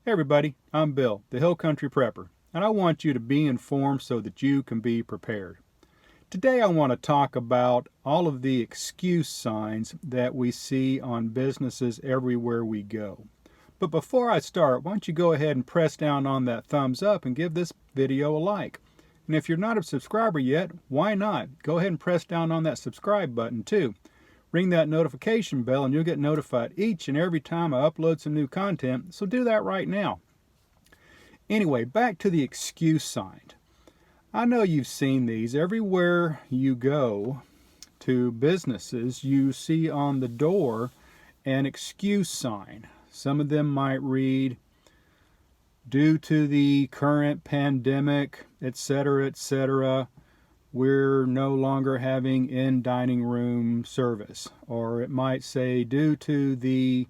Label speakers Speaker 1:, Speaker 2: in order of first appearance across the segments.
Speaker 1: Hey everybody, I'm Bill, the Hill Country Prepper, and I want you to be informed so that you can be prepared. Today I want to talk about all of the excuse signs that we see on businesses everywhere we go. But before I start, why don't you go ahead and press down on that thumbs up and give this video a like. And if you're not a subscriber yet, why not? Go ahead and press down on that subscribe button too. Ring that notification bell and you'll get notified each and every time I upload some new content, so do that right now. Anyway, back to the excuse sign. I know you've seen these. Everywhere you go to businesses, you see on the door an excuse sign. Some of them might read, due to the current pandemic, etc., we're no longer having in-dining room service. Or it might say, due to the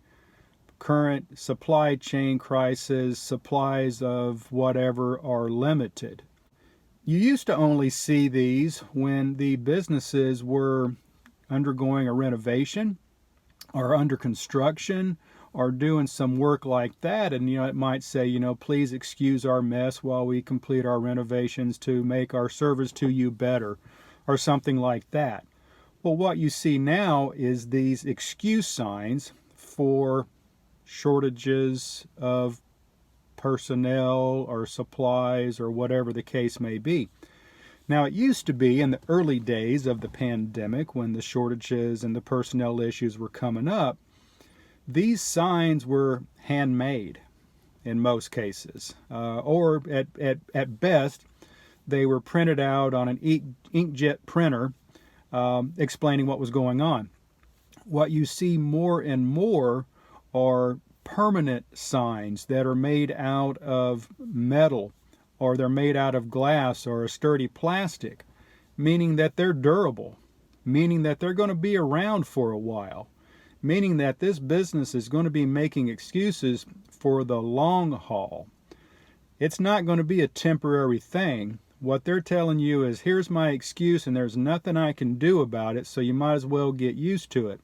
Speaker 1: current supply chain crisis, supplies of whatever are limited. You used to only see these when the businesses were undergoing a renovation or under construction or doing some work like that, and it might say, please excuse our mess while we complete our renovations to make our service to you better, or something like that. Well, what you see now is these excuse signs for shortages of personnel or supplies or whatever the case may be. Now, it used to be in the early days of the pandemic, when the shortages and the personnel issues were coming up, these signs were handmade in most cases, or at best, they were printed out on an inkjet printer explaining what was going on. What you see more and more are permanent signs that are made out of metal, or they're made out of glass or a sturdy plastic, meaning that they're durable, meaning that they're going to be around for a while, meaning that this business is going to be making excuses for the long haul. It's not going to be a temporary thing. What they're telling you is, here's my excuse and there's nothing I can do about it, so you might as well get used to it.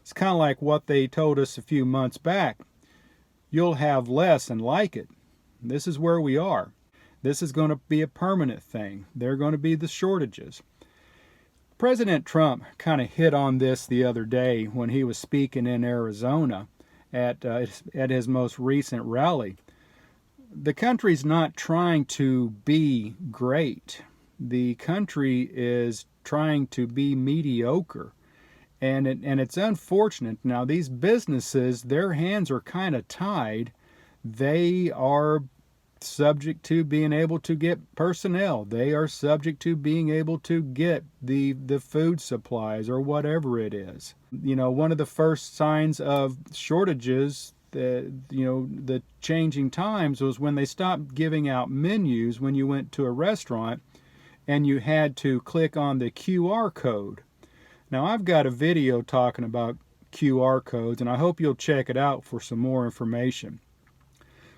Speaker 1: It's kind of like what they told us a few months back. You'll have less and like it. This is where we are. This is going to be a permanent thing. There are going to be the shortages. President Trump kind of hit on this the other day when he was speaking in Arizona at his most recent rally. The country's not trying to be great. The country is trying to be mediocre. And it's unfortunate. Now, these businesses, their hands are kind of tied. They are subject to being able to get personnel. They are subject to being able to get the food supplies or whatever it is. One of the first signs of shortages, the changing times, was when they stopped giving out menus when you went to a restaurant and you had to click on the QR code. Now, I've got a video talking about QR codes, and I hope you'll check it out for some more information.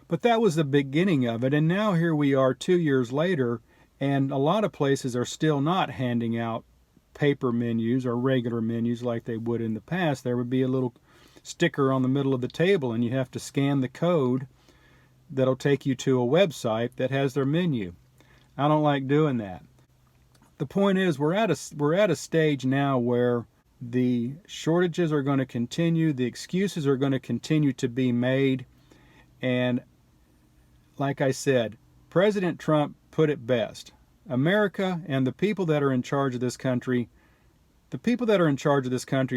Speaker 1: But that was the beginning of it, and now here we are 2 years later, and a lot of places are still not handing out paper menus or regular menus like they would in the past. There would be a little sticker on the middle of the table, and you have to scan the code that'll take you to a website that has their menu. I don't like doing that. The point is, we're at a stage now where the shortages are going to continue, the excuses are going to continue to be made, and like I said, President Trump put it best. America and the people that are in charge of this country,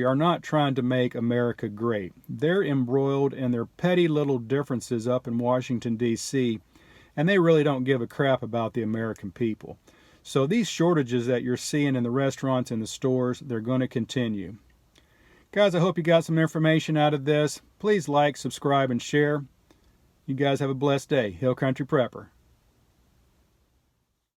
Speaker 1: are not trying to make America great. They're embroiled in their petty little differences up in Washington, D.C., and they really don't give a crap about the American people. So these shortages that you're seeing in the restaurants and the stores, they're going to continue. Guys, I hope you got some information out of this. Please like, subscribe, and share. You guys have a blessed day. Hill Country Prepper.